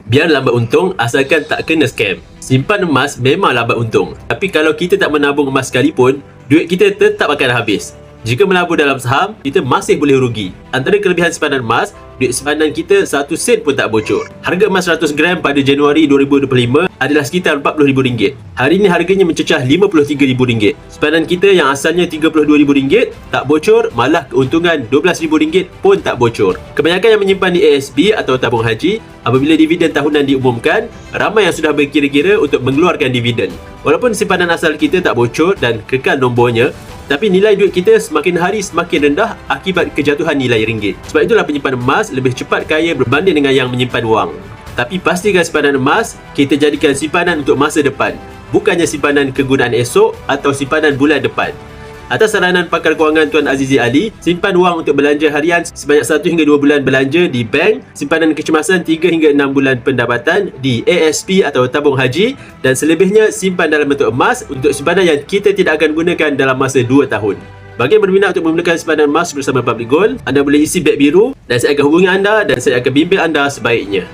Biar lambat untung asalkan tak kena scam. Simpan emas memang lambat untung. Tapi kalau kita tak menabung emas sekalipun, duit kita tetap akan habis. Jika melabur dalam saham, kita masih boleh rugi. Antara kelebihan simpanan emas, duit simpanan kita 1 sen pun tak bocor. Harga emas 100 gram pada Januari 2025 adalah sekitar RM40,000. Hari ini harganya mencecah RM53,000. Simpanan kita yang asalnya RM32,000 tak bocor, malah keuntungan RM12,000 pun tak bocor. Kebanyakan yang menyimpan di ASB atau tabung haji, apabila dividen tahunan diumumkan, ramai yang sudah berkira-kira untuk mengeluarkan dividen. Walaupun simpanan asal kita tak bocor dan kekal nombornya, tapi nilai duit kita semakin hari semakin rendah akibat kejatuhan nilai ringgit. Sebab itulah penyimpan emas lebih cepat kaya berbanding dengan yang menyimpan wang. Tapi pastikan simpanan emas kita jadikan simpanan untuk masa depan, bukannya simpanan kegunaan esok atau simpanan bulan depan. Atas saranan pakar kewangan Tuan Azizi Ali, simpan wang untuk belanja harian sebanyak 1 hingga 2 bulan belanja di bank, simpanan kecemasan 3 hingga 6 bulan pendapatan di ASP atau tabung haji, dan selebihnya simpan dalam bentuk emas untuk simpanan yang kita tidak akan gunakan dalam masa 2 tahun. Bagi yang berminat untuk memulakan simpanan emas bersama Public Gold, anda boleh isi beg biru dan saya akan hubungi anda dan saya akan bimbing anda sebaiknya.